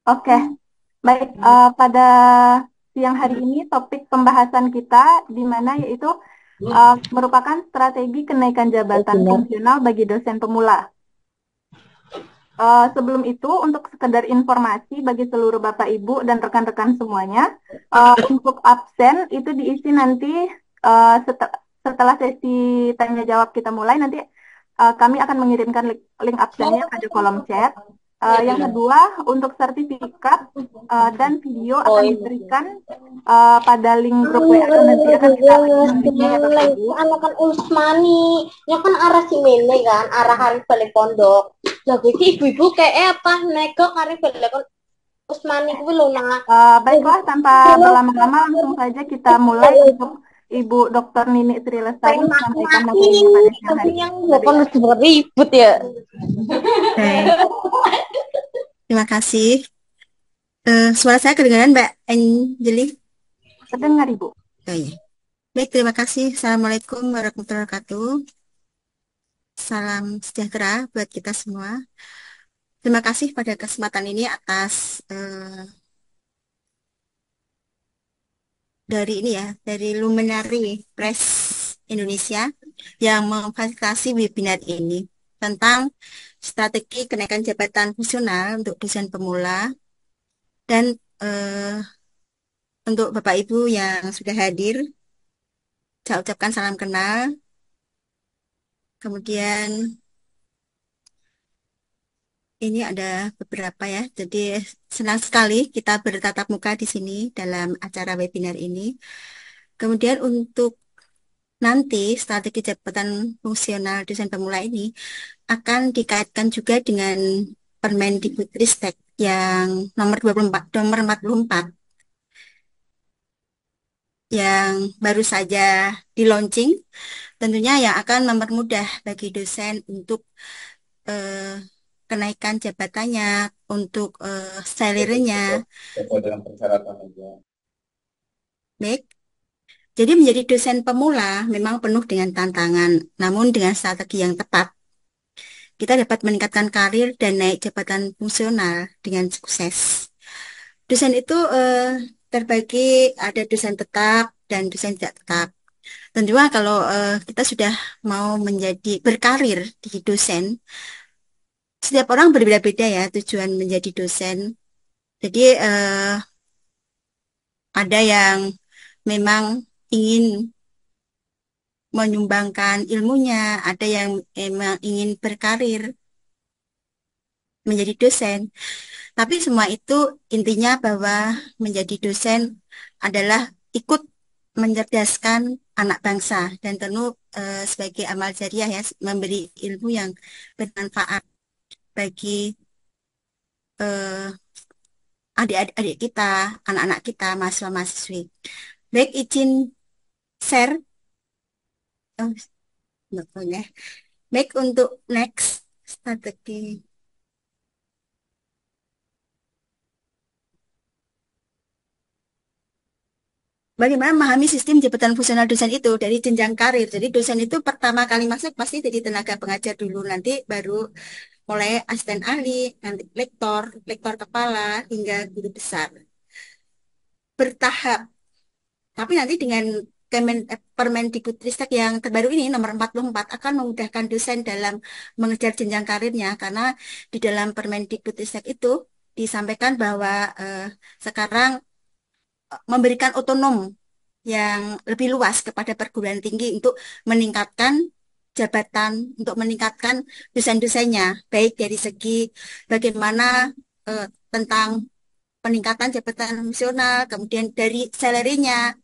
Oke, baik. Pada siang hari ini topik pembahasan kita di mana yaitu merupakan strategi kenaikan jabatan Benar. fungsional bagi dosen pemula. Sebelum itu, untuk sekedar informasi bagi seluruh Bapak Ibu dan rekan-rekan semuanya, untuk absen itu diisi nanti setelah sesi tanya jawab kita mulai. Nanti kami akan mengirimkan link absennya pada kolom chat. Yang kedua, untuk sertifikat dan video Oh akan ini. diberikan pada link grup Anu, WA. Nanti akan kita berikan linknya ya Bapak mulai Ibu. anu kan Usmani, ya kan arah Simene kan, arahan balik pondok. Lah iki ibu-ibu kayak apa nego kari balik Usmani kuwi lho nah. Baiklah, tanpa berlama-lama langsung saja kita mulai untuk Ibu Dr. Nini Sri Lestari menyampaikan Mati, materinya pada siang hari tapi ini. yang bukan ribut ya. Baik, terima kasih. Suara saya kedengaran, Mbak Anjeli? Terdengar Ibu. Oh iya. Baik, terima kasih. Assalamualaikum warahmatullahi wabarakatuh. Salam sejahtera buat kita semua. Terima kasih pada kesempatan ini atas dari ini ya, dari Luminary Press Indonesia yang memfasilitasi webinar ini tentang strategi kenaikan jabatan fungsional untuk dosen pemula dan eh, untuk Bapak Ibu yang sudah hadir, saya ucapkan salam kenal. Kemudian ini ada beberapa ya. Jadi senang sekali kita bertatap muka di sini dalam acara webinar ini. Kemudian untuk nanti strategi jabatan fungsional dosen pemula ini akan dikaitkan juga dengan Permendikbudristek yang nomor 24, nomor 44 yang baru saja di launching, tentunya yang akan mempermudah bagi dosen untuk eh, kenaikan jabatannya, untuk salary-nya. Sesuai dengan persyaratan aja. Baik, jadi menjadi dosen pemula memang penuh dengan tantangan, namun dengan strategi yang tepat, kita dapat meningkatkan karir dan naik jabatan fungsional dengan sukses. Dosen itu terbagi ada dosen tetap dan dosen tidak tetap. Tentunya kalau kita sudah mau menjadi berkarir di dosen, setiap orang berbeda-beda ya tujuan menjadi dosen. Jadi ada yang memang ingin menyumbangkan ilmunya, ada yang memang ingin berkarir menjadi dosen. Tapi semua itu intinya bahwa menjadi dosen adalah ikut mencerdaskan anak bangsa dan tentu sebagai amal jariah ya memberi ilmu yang bermanfaat bagi eh, adik-adik kita, anak-anak kita, mahasiswa-mahasiswi. Baik, izin share. Oh, nggak boleh. Baik, untuk next strategi. Bagaimana memahami sistem jabatan fungsional dosen itu dari jenjang karir. Jadi dosen itu pertama kali masuk pasti jadi tenaga pengajar dulu, nanti baru mulai asisten ahli, nanti lektor, lektor kepala, hingga guru besar. Bertahap. Tapi nanti dengan Permendikbudristek yang terbaru ini nomor 44 akan memudahkan dosen dalam mengejar jenjang karirnya karena di dalam Permendikbudristek itu disampaikan bahwa sekarang memberikan otonom yang lebih luas kepada perguruan tinggi untuk meningkatkan jabatan, untuk meningkatkan dosen-dosennya, baik dari segi bagaimana tentang peningkatan jabatan fungsional, kemudian dari salary-nya,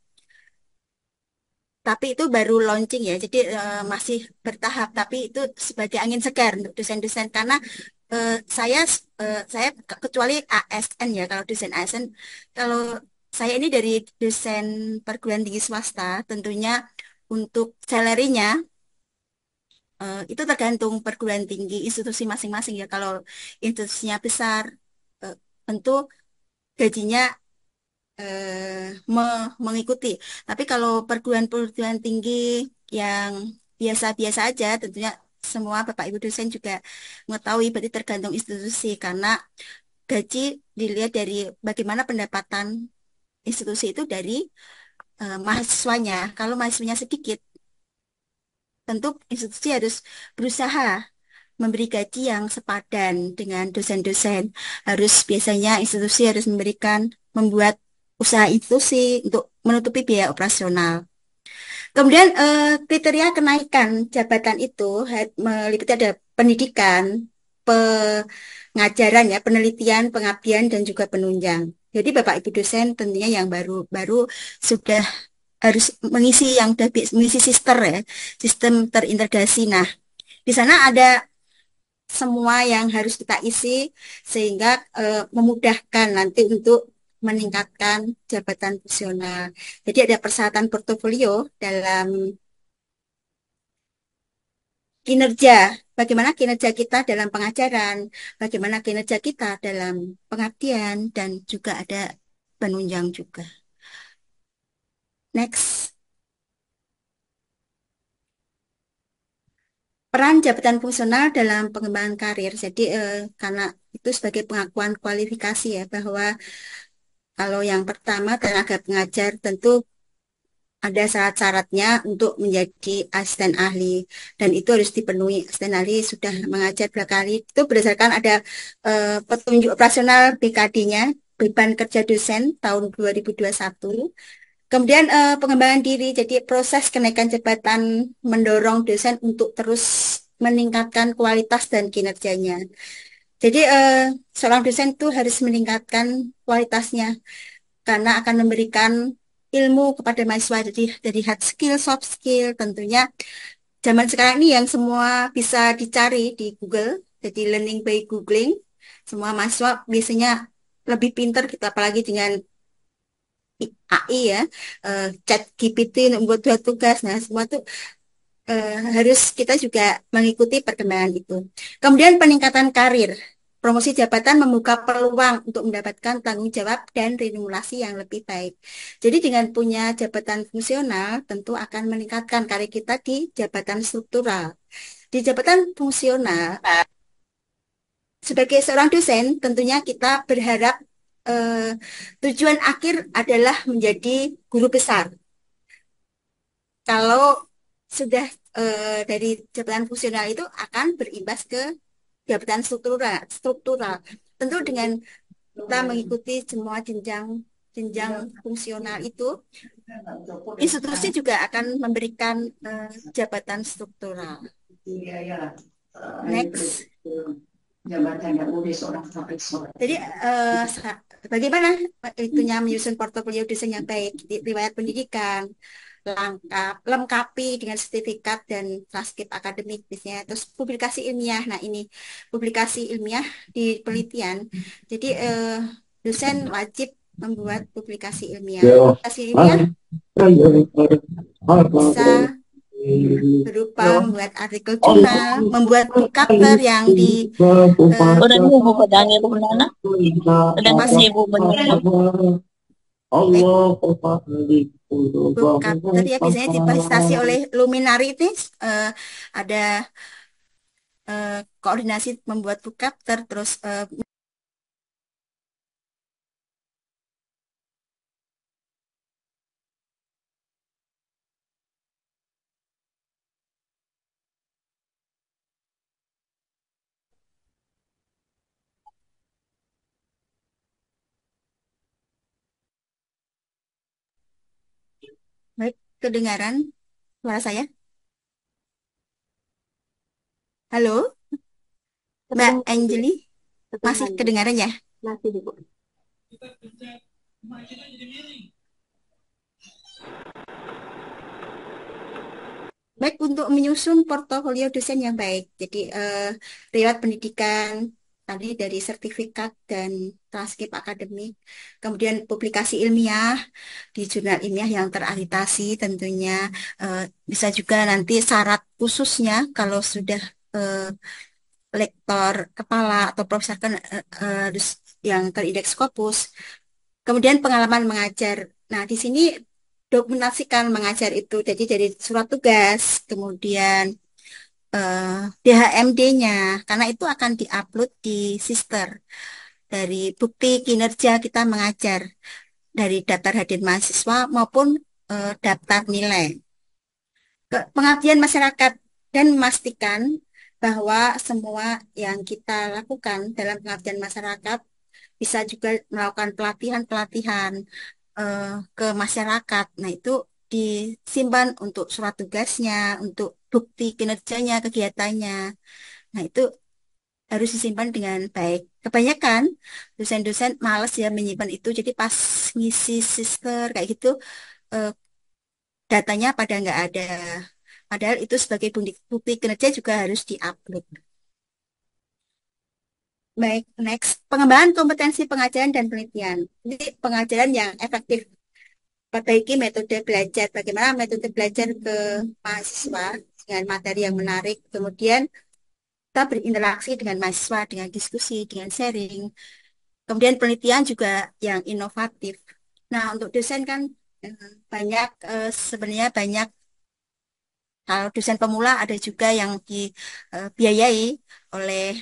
tapi itu baru launching ya, jadi masih bertahap, tapi itu sebagai angin segar untuk dosen-dosen karena eh, saya saya kecuali ASN ya, kalau dosen ASN, kalau saya ini dari dosen perguruan tinggi swasta, tentunya untuk salary-nya itu tergantung perguruan tinggi institusi masing-masing ya. Kalau institusinya besar, eh, tentu gajinya mengikuti. Tapi kalau perguruan-perguruan tinggi yang biasa-biasa aja, tentunya semua Bapak Ibu dosen juga mengetahui berarti tergantung institusi karena gaji dilihat dari bagaimana pendapatan institusi itu dari mahasiswanya. Kalau mahasiswanya sedikit, tentu institusi harus berusaha memberi gaji yang sepadan dengan dosen-dosen. Biasanya institusi harus membuat usaha institusi untuk menutupi biaya operasional. Kemudian kriteria kenaikan jabatan itu meliputi ada pendidikan, pengajaran ya, penelitian, pengabdian dan juga penunjang. Jadi Bapak Ibu dosen tentunya yang baru-baru sudah harus mengisi yang sudah mengisi sister ya, sistem terintegrasi. Nah, di sana ada semua yang harus kita isi sehingga memudahkan nanti untuk meningkatkan jabatan fungsional. Jadi ada persyaratan portofolio dalam kinerja, bagaimana kinerja kita dalam pengajaran, bagaimana kinerja kita dalam pengabdian, dan juga ada penunjang juga. Next, peran jabatan fungsional dalam pengembangan karir. Jadi karena itu sebagai pengakuan kualifikasi ya, bahwa kalau yang pertama tenaga pengajar tentu ada syarat-syaratnya untuk menjadi asisten ahli dan itu harus dipenuhi. Asisten ahli sudah mengajar berkali itu berdasarkan ada petunjuk operasional BKD-nya, beban kerja dosen tahun 2021. Kemudian pengembangan diri, jadi proses kenaikan jabatan mendorong dosen untuk terus meningkatkan kualitas dan kinerjanya. Jadi seorang dosen itu harus meningkatkan kualitasnya karena akan memberikan ilmu kepada mahasiswa. Jadi dari hard skill, soft skill, tentunya zaman sekarang ini yang semua bisa dicari di Google. Jadi learning by googling. Semua mahasiswa biasanya lebih pintar kita apalagi dengan AI ya, chat GPT untuk membuat tugas. Nah, semua itu harus kita juga mengikuti perkembangan itu. Kemudian peningkatan karir. Promosi jabatan membuka peluang untuk mendapatkan tanggung jawab dan remunerasi yang lebih baik. Jadi dengan punya jabatan fungsional tentu akan meningkatkan karir kita di jabatan struktural. Di jabatan fungsional, sebagai seorang dosen tentunya kita berharap tujuan akhir adalah menjadi guru besar. Kalau sudah dari jabatan fungsional itu akan berimbas ke jabatan struktural. Tentu dengan kita mengikuti semua jenjang jenjang fungsional itu, institusi juga akan memberikan jabatan struktural. Next. Jadi bagaimana itunya menyusun portofolio desain yang baik, riwayat pendidikan, lengkapi dengan sertifikat dan transkrip akademik biasanya, terus publikasi ilmiah. Nah ini publikasi ilmiah di penelitian. Jadi dosen wajib membuat publikasi ilmiah. Publikasi ilmiah bisa berupa membuat artikel jurnal, membuat book chapter yang di Udah nih ibu pedangnya ibu mana? Pedang masih ibu benar. book chapter ya biasanya difasilitasi oleh Luminary itu ada koordinasi membuat book chapter, terus baik, kedengaran suara saya? Halo, Mbak Anjeli, masih kedengaran ya? Masih, Ibu. Baik, untuk menyusun portofolio dosen yang baik. Jadi riwayat pendidikan tadi dari sertifikat dan transkrip akademik, kemudian publikasi ilmiah di jurnal ilmiah yang terakreditasi tentunya, bisa juga nanti syarat khususnya kalau sudah lektor kepala atau profesor kan harus yang terindeks Scopus. Kemudian pengalaman mengajar. Nah, di sini dokumentasikan mengajar itu. Jadi dari surat tugas, kemudian DHMD-nya, karena itu akan diupload di Sister. dari bukti kinerja kita mengajar dari daftar hadir mahasiswa maupun daftar nilai. Pengabdian masyarakat dan memastikan bahwa semua yang kita lakukan dalam pengabdian masyarakat bisa juga melakukan pelatihan-pelatihan ke masyarakat. Nah, itu disimpan untuk surat tugasnya, untuk bukti kinerjanya, kegiatannya. Nah, itu harus disimpan dengan baik. Kebanyakan dosen-dosen males ya menyimpan itu, jadi pas ngisi sister kayak gitu, eh, datanya pada nggak ada. Padahal itu sebagai bukti, bukti kinerja juga harus diupload. Baik, next. Pengembangan kompetensi pengajaran dan penelitian. Jadi pengajaran yang efektif. Perbaiki metode belajar. Bagaimana metode belajar ke mahasiswa dengan materi yang menarik. Kemudian kita berinteraksi dengan mahasiswa, dengan diskusi, dengan sharing. Kemudian penelitian juga yang inovatif. Nah, untuk dosen kan banyak, sebenarnya banyak. Kalau dosen pemula ada juga yang dibiayai oleh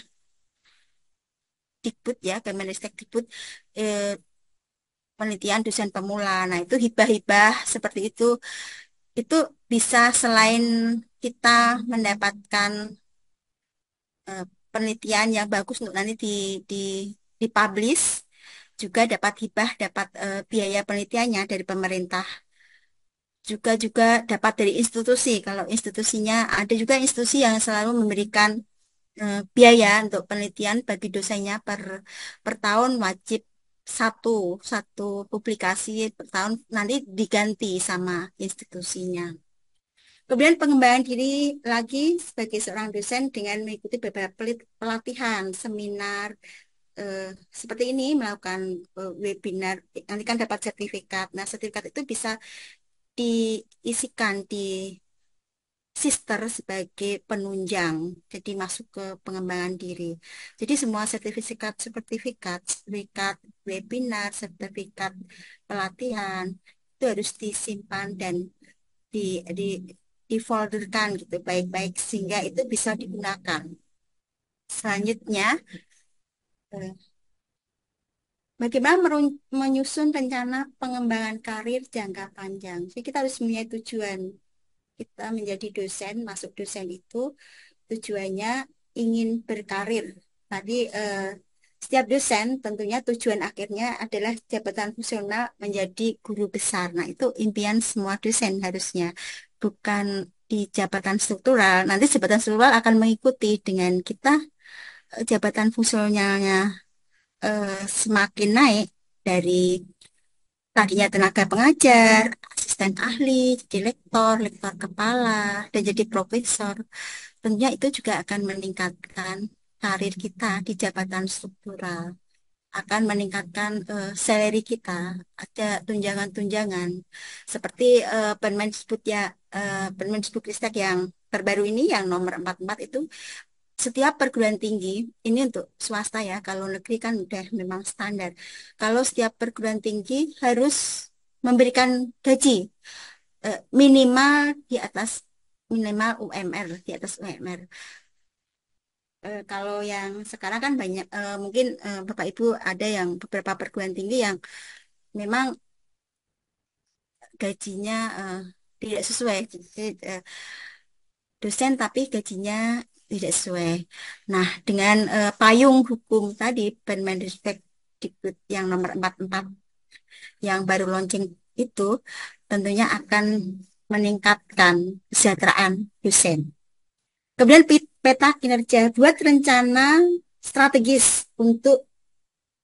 Dikbud ya, Kemenristek Dikbud, eh, penelitian dosen pemula. Nah, itu hibah-hibah seperti itu bisa selain kita mendapatkan eh, penelitian yang bagus untuk nanti di dipublish, juga dapat hibah, dapat biaya penelitiannya dari pemerintah. Juga dapat dari institusi. Kalau institusinya ada juga institusi yang selalu memberikan biaya untuk penelitian bagi dosennya per tahun wajib satu satu publikasi per tahun nanti diganti sama institusinya. Kemudian pengembangan diri lagi sebagai seorang dosen dengan mengikuti beberapa pelatihan, seminar, seperti ini, melakukan webinar, nanti kan dapat sertifikat. Nah, sertifikat itu bisa diisikan di sister sebagai penunjang, jadi masuk ke pengembangan diri. Jadi semua sertifikat webinar, sertifikat pelatihan itu harus disimpan dan di di difolderkan gitu baik-baik sehingga itu bisa digunakan. Selanjutnya, eh, bagaimana menyusun rencana pengembangan karir jangka panjang. Jadi kita harus punya tujuan. Kita menjadi dosen, masuk dosen itu tujuannya ingin berkarir. Tadi setiap dosen tentunya tujuan akhirnya adalah jabatan fungsional menjadi guru besar. Nah, itu impian semua dosen harusnya, bukan di jabatan struktural. Nanti jabatan struktural akan mengikuti dengan kita jabatan fungsionalnya semakin naik dari tadinya tenaga pengajar, asisten ahli, jadi lektor, lektor kepala, dan jadi profesor. Tentunya itu juga akan meningkatkan karir kita di jabatan struktural, akan meningkatkan salary kita, ada tunjangan-tunjangan seperti Permendikbud ya, Permendikbudristek yang terbaru ini yang nomor 44 itu setiap perguruan tinggi ini untuk swasta ya, kalau negeri kan udah memang standar. Kalau setiap perguruan tinggi harus memberikan gaji minimal di atas minimal UMR, di atas UMR. Kalau yang sekarang kan banyak, mungkin Bapak Ibu ada yang beberapa perguruan tinggi yang memang gajinya tidak sesuai. Jadi, dosen tapi gajinya tidak sesuai. Nah, dengan payung hukum tadi Permendikbud yang nomor 44 yang baru launching itu tentunya akan meningkatkan kesejahteraan dosen. Kemudian peta kinerja, buat rencana strategis untuk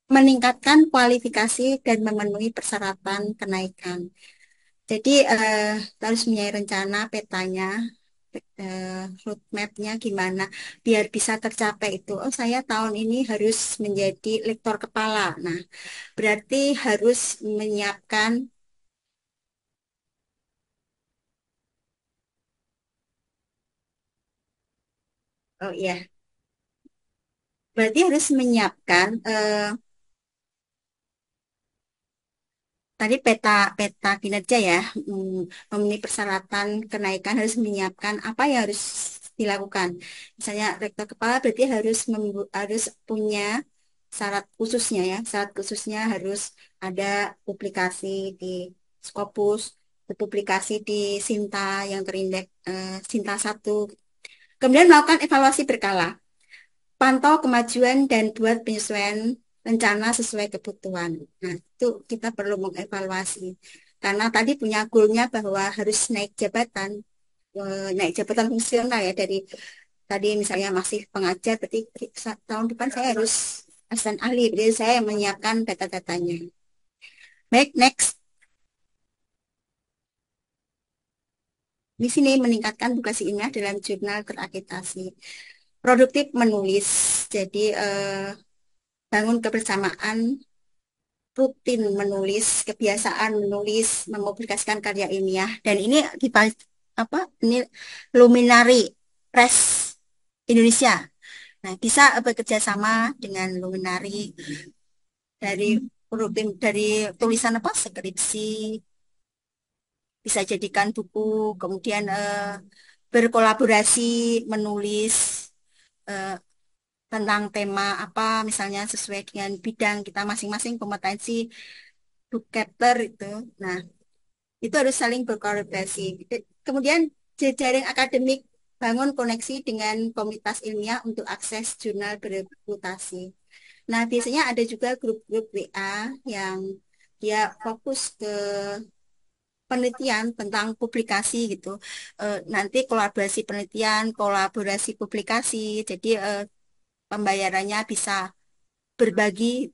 meningkatkan kualifikasi dan memenuhi persyaratan kenaikan. Jadi harus punya rencana petanya, roadmap-nya gimana biar bisa tercapai itu. Oh, saya tahun ini harus menjadi lektor kepala. Nah, berarti harus menyiapkan, oh iya, berarti harus menyiapkan tadi peta peta kinerja ya, memenuhi persyaratan kenaikan harus menyiapkan apa yang harus dilakukan. Misalnya rektor kepala berarti harus punya syarat khususnya ya. Syarat khususnya harus ada publikasi di Scopus, publikasi di Sinta yang terindeks Sinta 1. Kemudian melakukan evaluasi berkala, pantau kemajuan dan buat penyesuaian rencana sesuai kebutuhan. Nah, itu kita perlu mengevaluasi. Karena tadi punya goalnya bahwa harus naik jabatan fungsional ya dari tadi misalnya masih pengajar, berarti tahun depan saya harus asisten ahli, jadi saya menyiapkan data-datanya. Baik, next. Di sini meningkatkan publikasi ilmiah dalam jurnal terakreditasi. Produktif menulis, jadi bangun kebersamaan, rutin menulis, kebiasaan menulis, mempublikasikan karya ilmiah, dan ini di apa ini Luminary Press Indonesia. Nah, bisa bekerja sama dengan Luminary dari rutin dari tulisan apa skripsi, bisa jadikan buku, kemudian berkolaborasi menulis eh, tentang tema apa, misalnya sesuai dengan bidang kita masing-masing kompetensi book chapter itu. Nah, itu harus saling berkolaborasi. Kemudian jejaring akademik, bangun koneksi dengan komunitas ilmiah untuk akses jurnal berreputasi. Nah, biasanya ada juga grup-grup WA yang dia fokus ke penelitian tentang publikasi gitu. Nanti kolaborasi penelitian, kolaborasi publikasi. Jadi pembayarannya bisa berbagi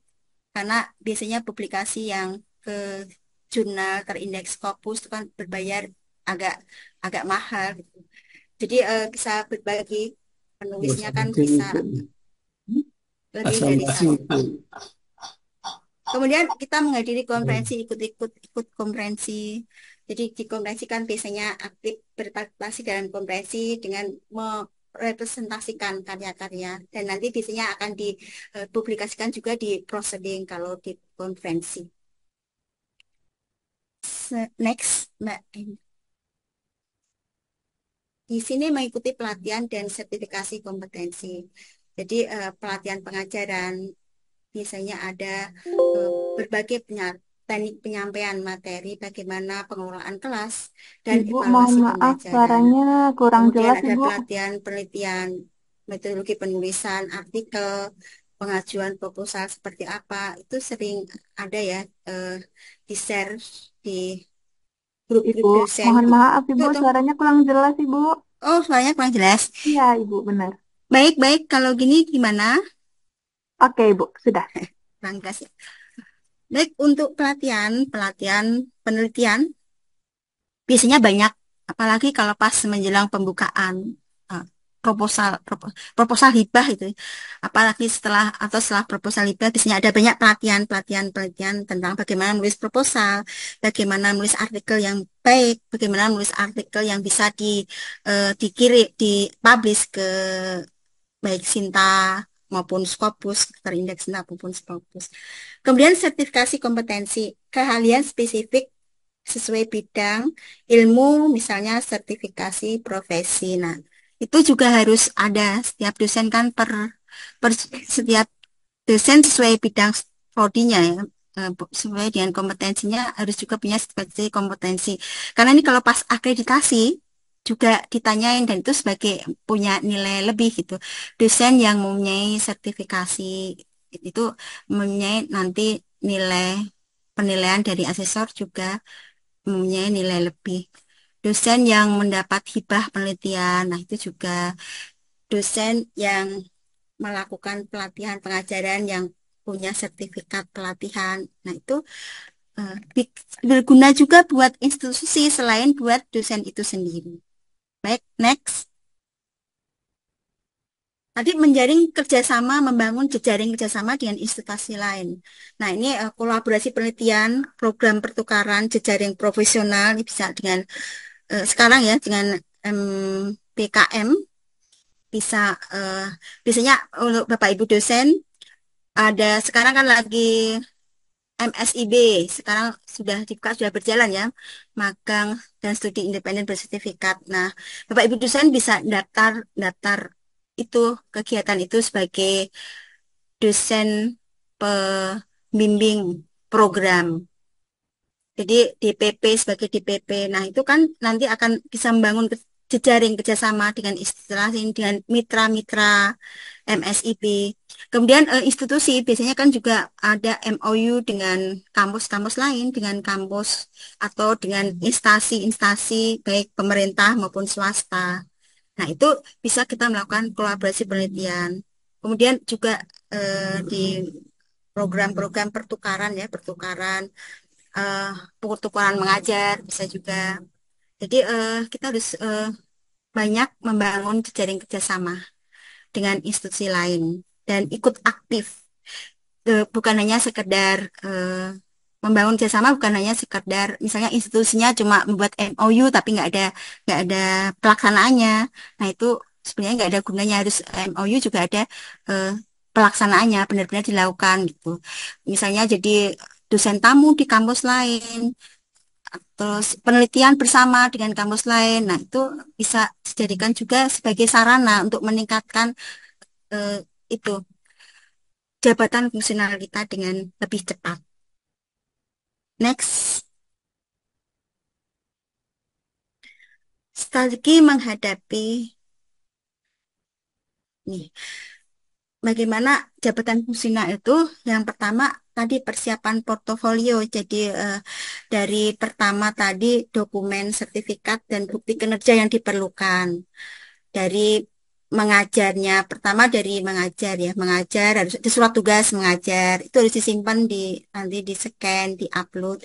karena biasanya publikasi yang ke jurnal terindeks Scopus itu kan berbayar agak agak mahal gitu. Jadi bisa berbagi, penulisnya kan bisa lebih dari satu. Kemudian kita menghadiri konferensi, ikut konferensi. Jadi di konferensi kan biasanya aktif berpartisipasi dalam konferensi dengan merepresentasikan karya-karya, dan nanti biasanya akan dipublikasikan juga di proceeding kalau di konferensi. Next, Mbak. Di sini mengikuti pelatihan dan sertifikasi kompetensi. Jadi pelatihan pengajaran biasanya ada berbagai teknik penyampaian materi, bagaimana pengelolaan kelas, dan Ibu, mohon evaluasi maaf, pembelajaran. suaranya kurang Kemudian jelas, ada Ibu. pelatihan penelitian, metodologi penulisan, artikel, pengajuan proposal seperti apa. Itu sering ada ya di-share di grup-grup Ibu, dosen. mohon maaf, Ibu, Tuh. suaranya kurang jelas, Ibu. Oh, suaranya kurang jelas. Iya, Ibu, benar. Baik-baik, kalau gini gimana? Oke, Ibu, sudah. Kurang jelas ya. Baik, untuk pelatihan penelitian, biasanya banyak, apalagi kalau pas menjelang pembukaan eh, proposal hibah itu. Apalagi setelah proposal hibah, biasanya ada banyak pelatihan tentang bagaimana menulis proposal, bagaimana menulis artikel yang baik, bagaimana menulis artikel yang bisa dikirim, dipublish ke baik Sinta maupun Scopus, terindeks Sinta maupun Scopus. Kemudian sertifikasi kompetensi, keahlian spesifik sesuai bidang ilmu, misalnya sertifikasi profesi. Nah, itu juga harus ada setiap dosen kan per setiap dosen sesuai bidang prodinya ya. Sesuai dengan kompetensinya harus juga punya sertifikasi kompetensi. Karena ini kalau pas akreditasi juga ditanyain, dan itu sebagai punya nilai lebih gitu. Dosen yang mempunyai sertifikasi itu mempunyai nanti nilai penilaian dari asesor juga mempunyai nilai lebih. Dosen yang mendapat hibah penelitian, nah itu juga dosen yang melakukan pelatihan pengajaran yang punya sertifikat pelatihan. Nah itu berguna juga buat institusi selain buat dosen itu sendiri. Baik, next. Tadi menjaring kerjasama, membangun jejaring kerjasama dengan institusi lain. Nah, ini kolaborasi penelitian, program pertukaran, jejaring profesional, ini bisa dengan sekarang ya, dengan PKM, bisa biasanya untuk Bapak Ibu dosen, ada sekarang kan lagi MSIB, sekarang sudah dibuka, sudah berjalan ya, magang dan studi independen bersertifikat. Nah, Bapak Ibu dosen bisa daftar itu kegiatan itu sebagai dosen pembimbing program. Jadi DPP sebagai DPP. Nah, itu kan nanti akan bisa membangun jejaring kerjasama dengan istilah ini dengan mitra-mitra MSIP. Kemudian institusi biasanya kan juga ada MOU dengan kampus-kampus lain, dengan kampus atau dengan instansi-instansi baik pemerintah maupun swasta. Nah, itu bisa kita melakukan kolaborasi penelitian. Kemudian juga di program-program pertukaran ya, pertukaran eh, pertukaran mengajar bisa juga. Jadi kita harus banyak membangun jejaring kerjasama dengan institusi lain dan ikut aktif. Bukan hanya sekedar membangun kerjasama, bukan hanya sekedar misalnya institusinya cuma membuat MOU tapi nggak ada pelaksanaannya. Nah itu sebenarnya nggak ada gunanya, harus MOU juga ada eh, pelaksanaannya benar-benar dilakukan gitu. Misalnya jadi dosen tamu di kampus lain, terus penelitian bersama dengan kampus lain. Nah, itu bisa dijadikan juga sebagai sarana untuk meningkatkan eh, itu jabatan fungsional kita dengan lebih cepat. Next, strategi menghadapi nih, bagaimana jabatan fungsional itu? Yang pertama tadi persiapan portofolio. Jadi dari pertama tadi dokumen, sertifikat, dan bukti kinerja yang diperlukan. Dari mengajarnya, pertama dari mengajar ya, mengajar harus di surat tugas mengajar itu harus disimpan di nanti di scan, di upload,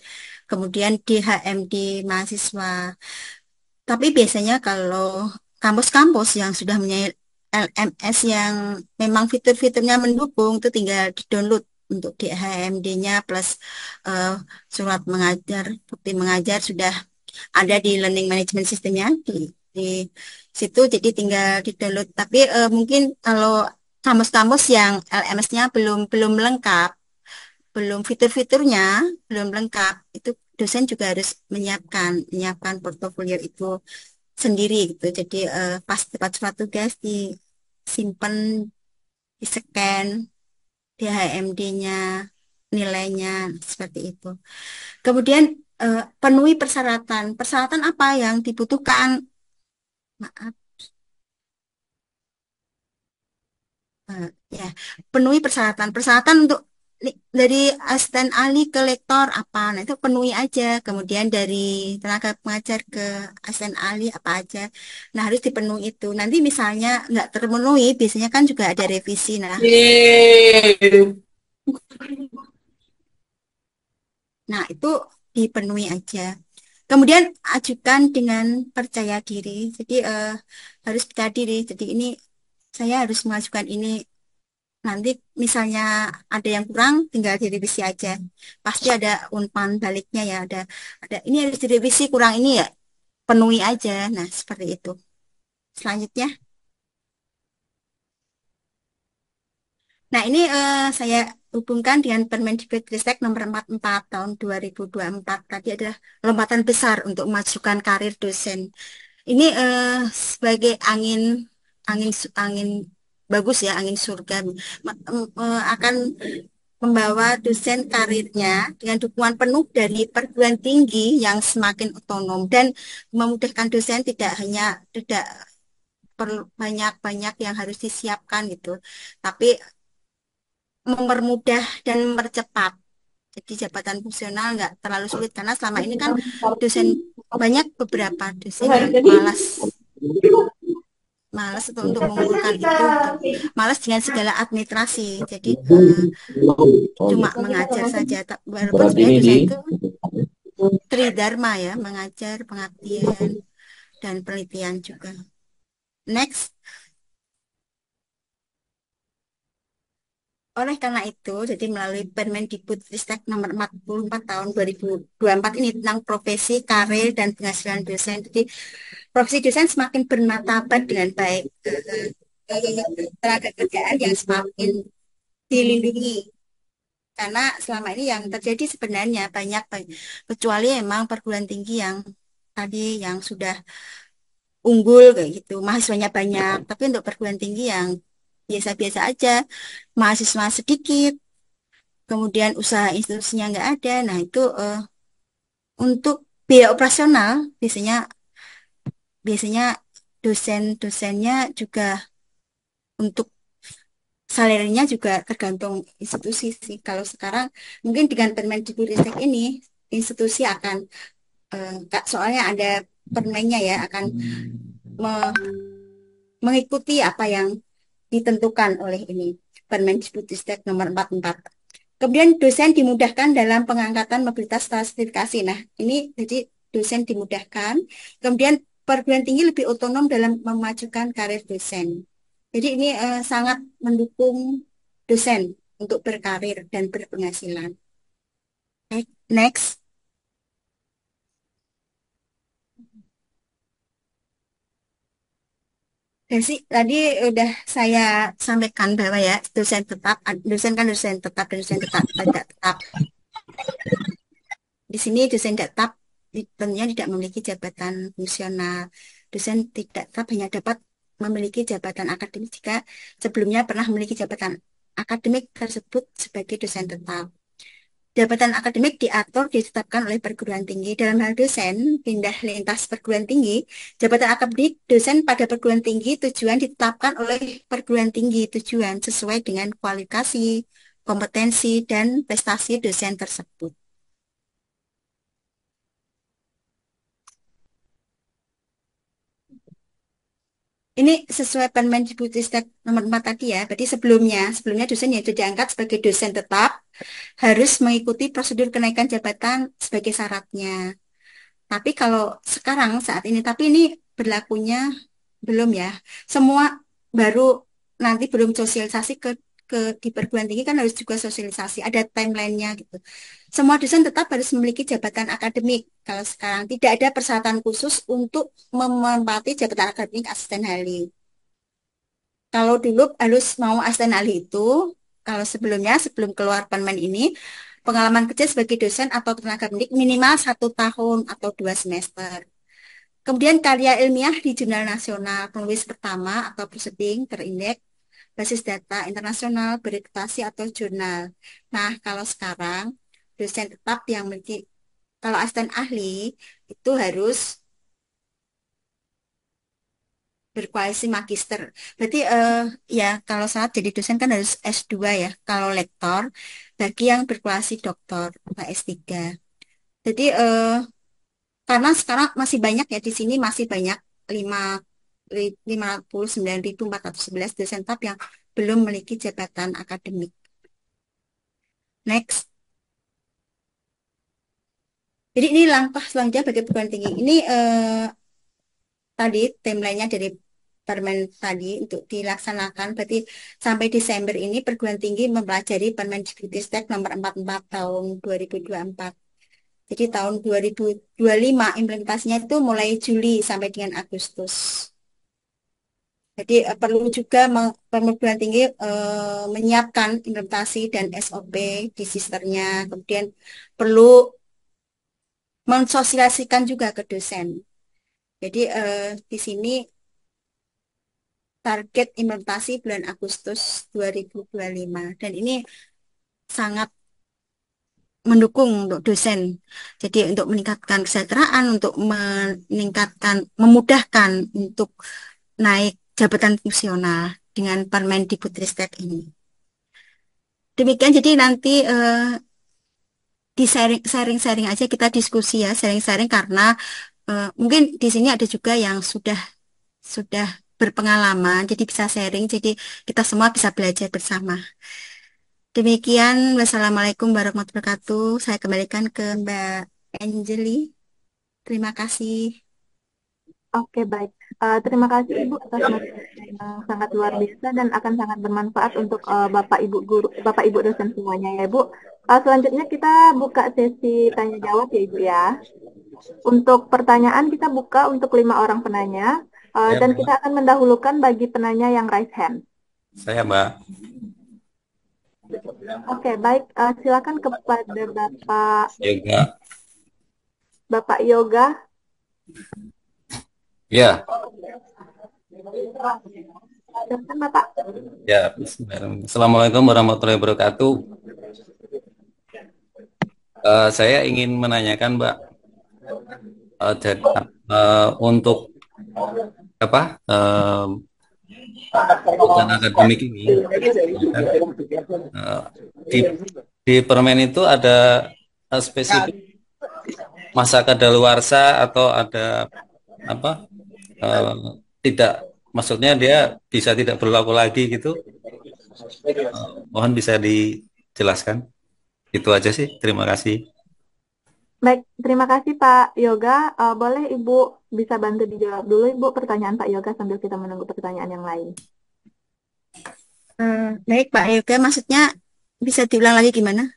kemudian di HMD mahasiswa. Tapi biasanya kalau kampus-kampus yang sudah punya LMS yang memang fitur-fiturnya mendukung itu tinggal di-download untuk di HMD-nya plus eh, surat mengajar, bukti mengajar sudah ada di learning management sistemnya di situ, jadi tinggal di-download. Tapi mungkin kalau kampus-kampus yang LMS-nya belum belum lengkap, belum fitur-fiturnya belum lengkap, itu dosen juga harus menyiapkan portofolio itu sendiri gitu. Jadi pas dapat surat tugas disimpan, di-scan, di HMD-nya, nilainya seperti itu. Kemudian penuhi persyaratan. Persyaratan apa yang dibutuhkan? Maaf, eh, ya, penuhi persyaratan. Persyaratan untuk dari asisten ahli ke lektor apa? Nah, itu penuhi aja. Kemudian dari tenaga pengajar ke asisten ahli apa aja. Nah, harus dipenuhi itu. Nanti misalnya nggak terpenuhi, biasanya kan juga ada revisi. Nah, itu dipenuhi aja. Kemudian ajukan dengan percaya diri. Jadi harus percaya diri. Jadi ini saya harus mengajukan ini. Nanti misalnya ada yang kurang, tinggal direvisi aja. Pasti ada umpan baliknya ya. Ada ini harus direvisi kurang ini ya. Penuhi aja. Nah, seperti itu. Selanjutnya. Nah, ini saya hubungkan dengan Permendikbudristek nomor 44 tahun 2024. Tadi adalah lompatan besar untuk memajukan karir dosen. Ini sebagai angin bagus ya, angin surga. Akan membawa dosen karirnya dengan dukungan penuh dari perguruan tinggi yang semakin otonom dan memudahkan dosen tidak perlu banyak-banyak yang harus disiapkan gitu. Tapi mempermudah dan mempercepat. Jadi jabatan fungsional nggak terlalu sulit karena selama ini kan dosen banyak beberapa dosen yang malas malas untuk mengumpulkan itu malas dengan segala administrasi jadi cuma mengajar saja walaupun Berarti sebenarnya ini dosen itu tridharma ya mengajar pengabdian dan penelitian juga. Next. Oleh karena itu, jadi melalui Permendikbudristek nomor 44 tahun 2024 ini tentang profesi, karir, dan penghasilan dosen. Jadi profesi dosen semakin bermartabat dengan baik. Tenaga kerjaan yang semakin dilindungi. Karena selama ini yang terjadi sebenarnya banyak, kecuali memang perguruan tinggi yang tadi yang sudah unggul kayak gitu, mahasiswanya banyak. Tapi untuk perguruan tinggi yang biasa-biasa aja, mahasiswa sedikit, kemudian usaha institusinya nggak ada. Nah, itu untuk biaya operasional biasanya biasanya dosen-dosennya juga untuk salarinya juga tergantung institusi sih. Kalau sekarang mungkin dengan Permendikbudristek ini institusi akan Kak, soalnya ada permennya ya akan me- mengikuti apa yang ditentukan oleh ini Permendikbudristek nomor 44. Kemudian dosen dimudahkan dalam pengangkatan mobilitas sertifikasi. Nah, ini jadi dosen dimudahkan. Kemudian perguruan tinggi lebih otonom dalam memajukan karir dosen. Jadi ini sangat mendukung dosen untuk berkarir dan berpenghasilan. Next. Jadi tadi udah saya sampaikan bahwa ya dosen tetap, dosen kan dosen tetap dan dosen tetap tidak tetap. Di sini dosen tidak tetap tentunya tidak memiliki jabatan fungsional. Dosen tidak tetap hanya dapat memiliki jabatan akademik jika sebelumnya pernah memiliki jabatan akademik tersebut sebagai dosen tetap. Jabatan akademik diatur ditetapkan oleh perguruan tinggi. Dalam hal dosen, pindah lintas perguruan tinggi, jabatan akademik dosen pada perguruan tinggi tujuan ditetapkan oleh perguruan tinggi tujuan sesuai dengan kualifikasi, kompetensi, dan prestasi dosen tersebut. Ini sesuai Permendikbudristek nomor 4 tadi ya. Berarti sebelumnya dosen yang sudah diangkat sebagai dosen tetap harus mengikuti prosedur kenaikan jabatan sebagai syaratnya. Tapi kalau sekarang saat ini, tapi ini berlakunya belum ya. Semua baru nanti belum sosialisasi ke di perguruan tinggi kan harus juga sosialisasi, ada timelinenya gitu. Semua dosen tetap harus memiliki jabatan akademik. Kalau sekarang tidak ada persyaratan khusus untuk menempati jabatan akademik asisten ahli. Kalau dulu harus mau asisten ahli itu, kalau sebelumnya sebelum keluar permen ini, pengalaman kerja sebagai dosen atau tenaga pendidik minimal 1 tahun atau 2 semester. Kemudian karya ilmiah di jurnal nasional, penulis pertama atau proceeding terindeks, basis data internasional, bereputasi atau jurnal. Nah, kalau sekarang dosen tetap yang memiliki, kalau asisten ahli itu harus berkualifikasi magister. Berarti ya kalau saat jadi dosen kan harus S2 ya. Kalau lektor bagi yang berkualifikasi doktor atau S3. Jadi karena sekarang masih banyak ya di sini masih banyak 59.411 dosen tetap yang belum memiliki jabatan akademik. Next. Jadi ini langkah selanjutnya bagi perguruan tinggi. Ini tadi timelinenya dari Permen tadi untuk dilaksanakan. Berarti sampai Desember ini perguruan tinggi mempelajari Permendikbudristek nomor 44 tahun 2024. Jadi tahun 2025 implementasinya itu mulai Juli sampai dengan Agustus. Jadi perlu juga perguruan tinggi menyiapkan implementasi dan SOP di sisternya. Kemudian perlu mensosialisasikan juga ke dosen. Jadi di sini target implementasi bulan Agustus 2025 dan ini sangat mendukung untuk dosen. Jadi untuk meningkatkan kesejahteraan, untuk meningkatkan, memudahkan untuk naik jabatan fungsional dengan Permendikbudristek ini. Demikian jadi nanti di sharing-sharing aja kita diskusi ya, sharing-sharing karena mungkin di sini ada juga yang sudah berpengalaman, jadi bisa sharing, jadi kita semua bisa belajar bersama. Demikian, wassalamualaikum warahmatullahi wabarakatuh. Saya kembalikan ke Mbak Anjeli. Terima kasih. Oke, baik. Terima kasih Ibu atas materi yang sangat luar biasa dan akan sangat bermanfaat untuk Bapak Ibu guru, Bapak Ibu dosen semuanya ya Ibu. Selanjutnya kita buka sesi tanya jawab ya Ibu ya. Untuk pertanyaan kita buka untuk 5 orang penanya Ya, dan Mbak. kita akan mendahulukan bagi penanya yang raise hand. Saya, Mbak. Oke, baik. Silakan kepada Yoga. Bapak Yoga. Ya, Silakan Bapak. ya. Bismillahirrahmanirrahim. Assalamualaikum warahmatullahi wabarakatuh. Saya ingin menanyakan, Mbak, untuk apa kebutuhan akademik ini, ya kan? Eh, di di permen itu ada spesifik masa kadaluarsa atau ada apa? eh, Tidak, maksudnya dia bisa tidak berlaku lagi gitu. Mohon bisa dijelaskan. Itu aja sih. Terima kasih. Baik, terima kasih Pak Yoga. Boleh Ibu bisa bantu dijawab dulu Ibu pertanyaan Pak Yoga sambil kita menunggu pertanyaan yang lain. Baik, Pak Yoga, maksudnya bisa diulang lagi gimana?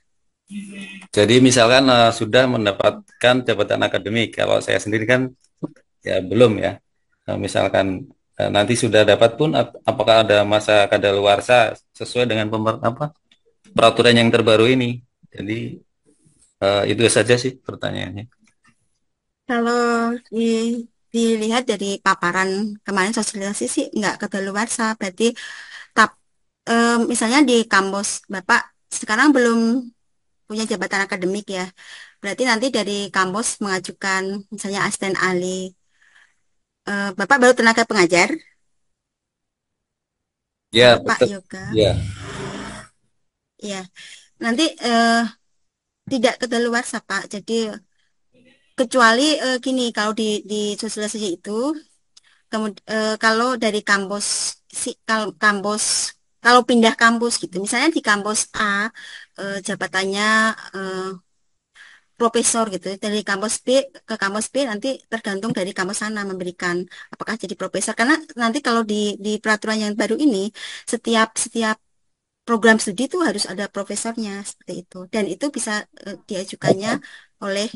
Jadi misalkan sudah mendapatkan jabatan akademik, kalau saya sendiri kan ya belum ya. Misalkan nanti sudah dapat pun, apakah ada masa kadaluarsa sesuai dengan peraturan yang terbaru ini? Jadi itu saja sih pertanyaannya. Kalau dilihat dari paparan kemarin sosialisasi sih nggak kedaluarsa, berarti tap, misalnya di kampus Bapak sekarang belum punya jabatan akademik ya, berarti nanti dari kampus mengajukan misalnya asisten ahli. Bapak baru tenaga pengajar, Ya, Pak betul. Yoga, Ya. ya nanti tidak kedaluarsa Pak, jadi kecuali gini kalau di sosialisasi itu kalau dari kampus kalau kampus kalau pindah kampus gitu misalnya di kampus A jabatannya eh, profesor gitu dari kampus B ke kampus B nanti tergantung dari kampus sana memberikan apakah jadi profesor karena nanti kalau di peraturan yang baru ini setiap setiap program studi itu harus ada profesornya seperti itu dan itu bisa diajukannya oleh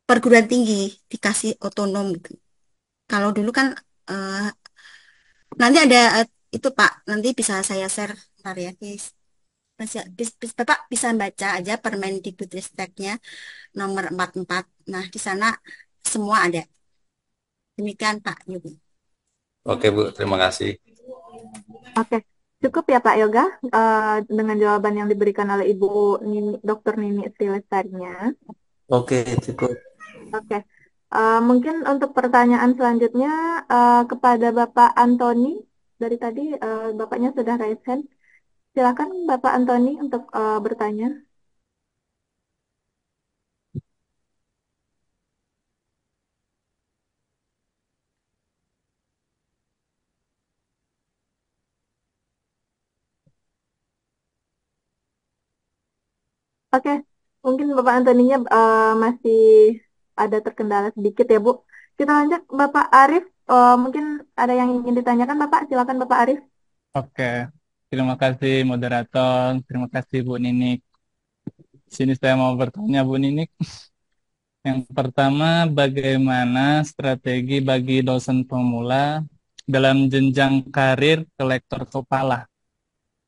perguruan tinggi dikasih otonom gitu. Kalau dulu kan eh, nanti ada itu Pak, nanti bisa saya share ntar ya, guys. Bapak bisa baca aja Permendikbudristeknya nomor 44. Nah, di sana semua ada. Demikian Pak Yubi. Oke, Bu. Terima kasih. Oke, cukup ya Pak Yoga dengan jawaban yang diberikan oleh Ibu Dr. Nini Sri Lestarinya. Oke, cukup. Oke, mungkin untuk pertanyaan selanjutnya kepada Bapak Antoni. Dari tadi Bapaknya sudah raise hand. Silakan Bapak Antoni untuk bertanya. Oke, mungkin Bapak Antoninya masih ada terkendala sedikit ya Bu. Kita lanjut Bapak Arif. Mungkin ada yang ingin ditanyakan Bapak. Silakan Bapak Arif. Oke, terima kasih moderator, terima kasih Bu Ninik. Sini saya mau bertanya Bu Ninik. Yang pertama, bagaimana strategi bagi dosen pemula dalam jenjang karir ke lektor kepala?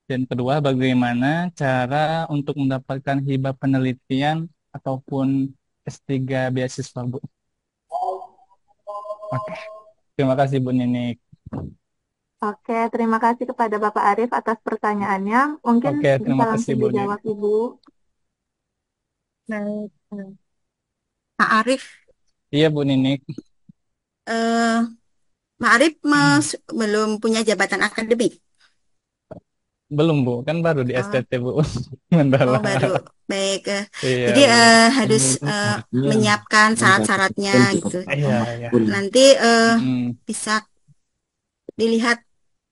Dan kedua, bagaimana cara untuk mendapatkan hibah penelitian ataupun S3 beasiswa Bu? Oke, terima kasih Bu Ninik. Oke, terima kasih kepada Bapak Arif atas pertanyaannya. Mungkin Oke, bisa terima kasih langsung Bu dijawab Ninik. Ibu. Baik. Pak Arif, Iya Bu Ninik. eh, Pak Arif belum punya jabatan akademik. Belum Bu, kan baru di Oh, STT Bu. Mandala. oh baru. Baik. Iya Jadi Bu. harus menyiapkan syarat-syaratnya gitu. Iya, iya. Nanti Mm-mm. bisa dilihat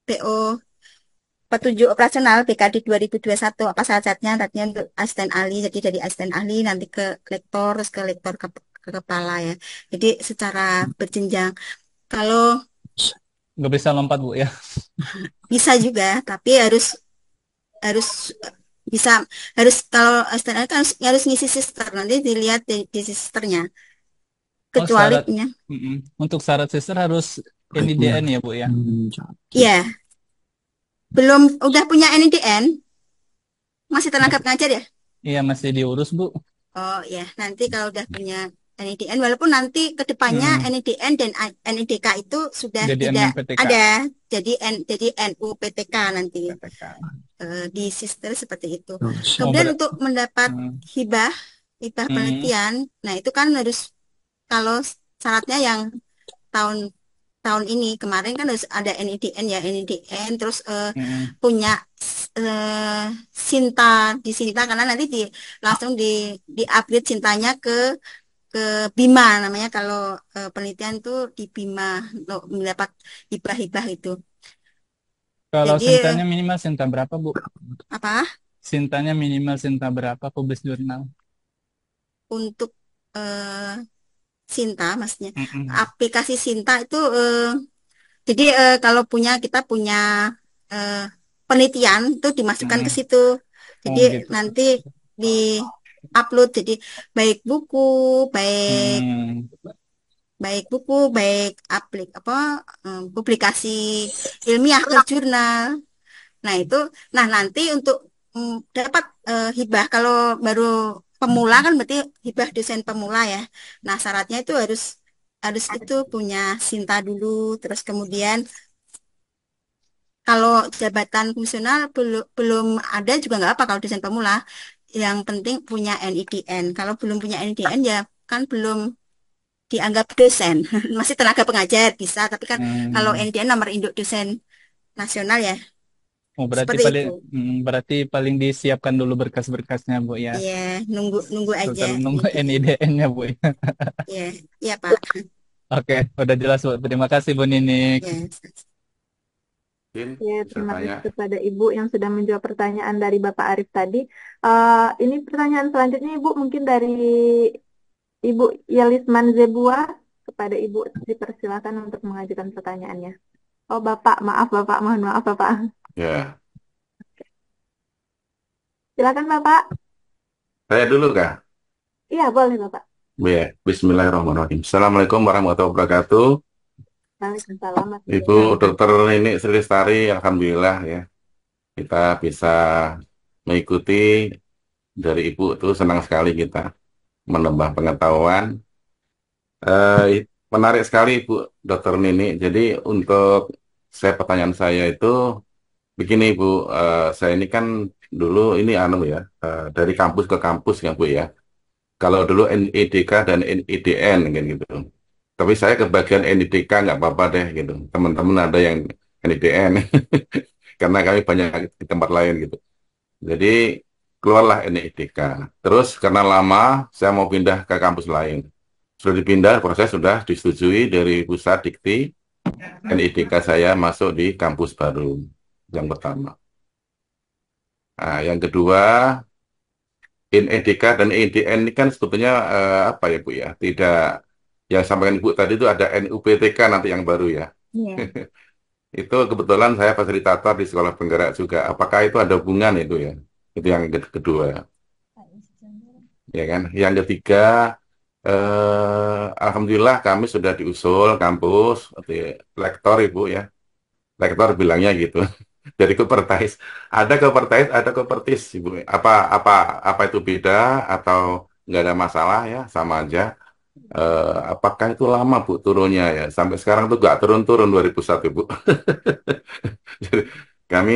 PO petunjuk operasional BKD 2021 apa syarat-syaratnya nantinya untuk asisten ahli jadi dari asisten ahli nanti ke lektor terus ke lektor ke kepala ya jadi secara berjenjang kalau Nggak bisa lompat Bu ya. bisa juga tapi harus harus bisa harus kalau asisten ahli kan harus ngisi sister nanti dilihat di sisternya Oh kecuali syarat, mm-mm. Untuk syarat sister harus NIDN ya Bu ya. ya belum udah punya NIDN masih tenaga pengajar ya. Iya masih diurus Bu. Oh ya, nanti kalau udah punya NIDN, walaupun nanti ke depannya Mm. NIDN dan NIDK itu sudah Jadi tidak NMPTK. ada, jadi NUPTK nanti PTK. di sistem seperti itu. Mau Kemudian untuk mendapat mm. hibah hibah Hmm, penelitian. Nah, itu kan harus kalau syaratnya yang tahun tahun ini kemarin kan harus ada NIDN ya, NIDN terus hmm. punya eh, Sinta di Sinta karena nanti langsung di upgrade Sintanya ke Bima namanya kalau penelitian tuh di Bima lo mendapat hibah-hibah itu. Kalau Jadi sintanya minimal sinta berapa, Bu? apa Sintanya minimal sinta berapa publish jurnal? untuk eh, Sinta maksudnya Mm-mm. aplikasi Sinta itu jadi kalau kita punya eh, penelitian itu dimasukkan ke Mm-mm. situ. Jadi Oh gitu. nanti di upload jadi baik buku, baik Hmm. baik buku, baik publikasi ilmiah ke jurnal. Nah, itu nanti untuk dapat hibah kalau baru pemula kan berarti hibah dosen pemula ya. Nah, syaratnya itu harus harus itu punya Sinta dulu, terus kemudian kalau jabatan fungsional belum belum ada juga nggak apa kalau dosen pemula. Yang penting punya NIDN. Kalau belum punya NIDN ya kan belum dianggap dosen. Masih tenaga pengajar bisa, tapi kan kalau Hmm. NIDN nomor induk dosen nasional ya Oh berarti seperti paling itu. berarti paling disiapkan dulu berkas-berkasnya, Bu ya. Iya, nunggu nunggu aja Setelah nunggu NIDN. NIDN-nya, Bu ya. Iya, iya Pak. Oke, udah jelas, Bu. Terima kasih, Bu Ninik. Ya. Mungkin Ya, bisa terima tanya. kasih kepada Ibu yang sudah menjawab pertanyaan dari Bapak Arif tadi. Ini pertanyaan selanjutnya Ibu mungkin dari Ibu Yelisman Zebua. Kepada Ibu dipersilakan untuk mengajukan pertanyaannya. Oh Bapak, maaf Bapak, mohon maaf Bapak. Ya, Silakan Bapak. saya dulu kah? Iya boleh Bapak. Ya, Bismillahirrahmanirrahim. Assalamualaikum warahmatullahi wabarakatuh. Waalaikumsalam Ibu warahmatullahi Dokter wabarakatuh. Nini Sri Lestari, Alhamdulillah ya. Kita bisa mengikuti dari Ibu itu senang sekali kita menambah pengetahuan. Menarik sekali Ibu Dokter Nini. Jadi untuk pertanyaan saya itu begini Bu, saya ini kan dulu ini anu ya, dari kampus ke kampus ya Bu ya. Kalau dulu NIDK dan NIDN kan gitu. Tapi saya ke bagian NIDK nggak apa-apa deh gitu. Teman-teman ada yang NIDN karena kami banyak di tempat lain gitu. Jadi keluarlah NIDK. Terus karena lama saya mau pindah ke kampus lain. Sudah dipindah, proses sudah disetujui dari pusat dikti. NIDK saya masuk di kampus baru yang pertama. Nah, yang kedua, NIDK dan EDN ini kan sebetulnya apa ya Bu ya? Tidak yang sampaikan Ibu tadi itu ada NUPTK nanti yang baru ya. Iya. Itu kebetulan saya fasilitator di sekolah penggerak juga. Apakah itu ada hubungan itu ya? Itu yang kedua, ya kan? Yang ketiga, alhamdulillah kami sudah diusul kampus, rektor Ibu ya. Rektor bilangnya gitu. Dari Kopertais. Ada Kopertais, ada Kopertis, Ibu. Apa apa apa itu beda atau nggak ada masalah ya, sama aja. Apakah itu lama Bu turunnya ya? Sampai sekarang tuh nggak turun-turun 2001 Bu. Jadi, kami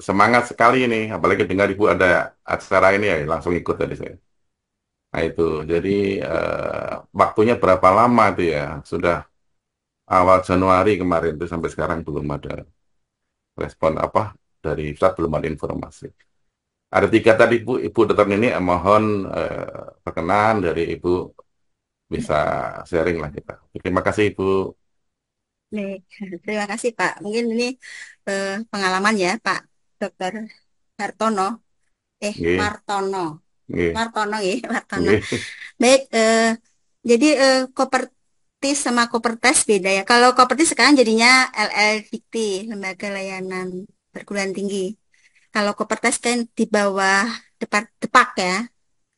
semangat sekali ini, apalagi dengar Ibu ada acara ini ya, langsung ikut tadi saya. Nah itu, jadi waktunya berapa lama itu ya? Sudah awal Januari kemarin itu sampai sekarang belum ada respon apa dari pusat, belum ada informasi. Ada tiga tadi Bu, Ibu Dokter ini mohon perkenan dari Ibu bisa sharing lah kita. Terima kasih Ibu. Baik. Terima kasih Pak. Mungkin ini pengalaman ya Pak Dokter Hartono. Nggih, Martono. nggih, Martono ya, Martono. nggih. Baik, jadi Kopertis sama Kopertes beda ya. Kalau Kopertis sekarang jadinya LL Dikti, Lembaga Layanan Perguruan Tinggi. Kalau Kopertes kan di bawah Depak ya.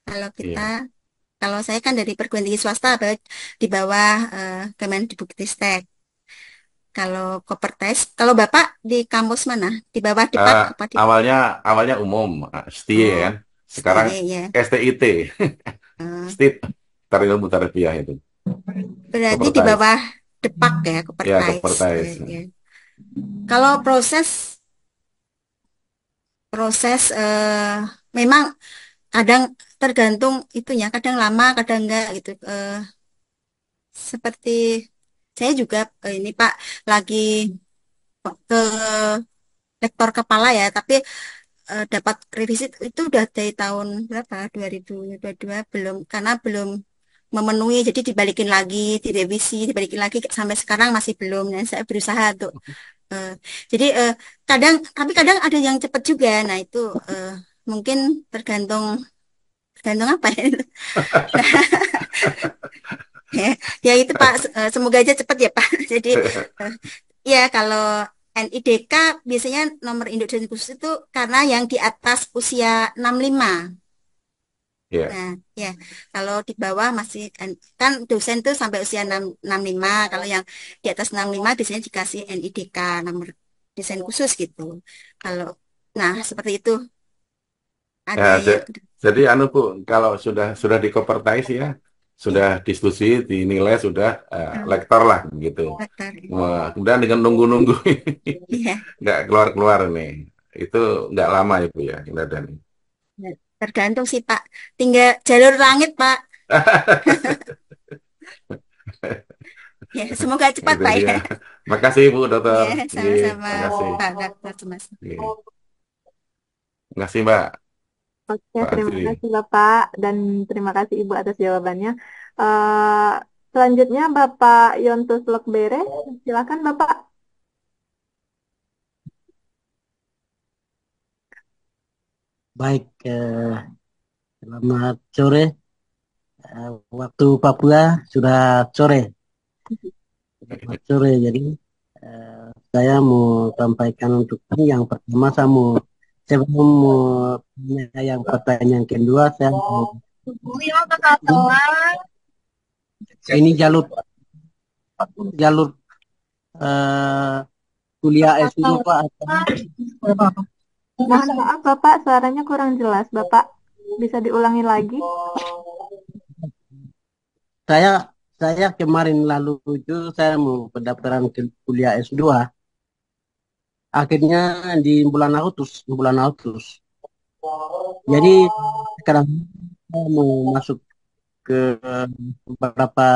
Kalau kita, Iya. kalau saya kan dari perguruan tinggi swasta, di bawah Kemendikbudristek. Kalau Kopertes, kalau Bapak di kampus mana? Di bawah Depak Eh, apa di? awalnya awalnya umum, STI Oh, kan. Sekarang STE ya. STIT, Eh, Stit Tarif Ilmu Tarbiyah itu. berarti di Kopertais. bawah Depak ya, Ya, Kopertais. Kopertais. Ya. Kalau proses proses memang kadang tergantung itunya, kadang lama, kadang enggak gitu. Seperti saya juga ini Pak lagi ke lektor kepala ya, tapi dapat revisi itu udah dari tahun berapa? 2022 belum, karena belum memenuhi, jadi dibalikin lagi, direvisi, dibalikin lagi sampai sekarang masih belum. Dan saya berusaha untuk eh, jadi kadang, tapi kadang ada yang cepat juga. Nah itu eh, mungkin tergantung tergantung apa ya? Ya, ya itu Pak, semoga aja cepat ya Pak. Jadi eh, ya kalau NIDK biasanya nomor induk dosen khusus itu karena yang di atas usia 65. Ya. Nah, ya kalau di bawah masih kan dosen tuh sampai usia 65. Kalau yang di atas 65 biasanya dikasih NIDK nomor desain khusus gitu. Kalau nah seperti itu Ya, ada yang jadi anu Bu, kalau sudah dikopertais ya, ya, sudah diskusi, dinilai sudah lektor lah gitu. dokter. Wah, kemudian dengan nunggu-nunggu Iya, nggak keluar-keluar nih, itu nggak lama ya Bu ya, dan tergantung sih Pak. Tinggal jalur langit Pak. Ya, semoga cepat itu Pak dia. ya. Makasih Bu Dokter. Ya, Iya, sama-sama makasih. Pak Dokter Mas. Iya. Makasih Mbak, Oke, Pak terima Azri. kasih Bapak dan terima kasih Ibu atas jawabannya. Eh, Selanjutnya Bapak Yontus Lokbere, silakan Bapak. Baik, selamat sore. Waktu Papua sudah sore. Selamat sore. Jadi saya mau sampaikan untuk ini yang pertama sebelum mau tanya yang pertanyaan kedua saya mau ini jalur eh, kuliah S2 Pak. Mohon maaf Bapak, suaranya kurang jelas. Bapak bisa diulangi lagi? Saya saya kemarin lalu itu saya mau pendaftaran ke kuliah S2. Akhirnya di bulan Agustus. Jadi sekarang saya mau masuk ke beberapa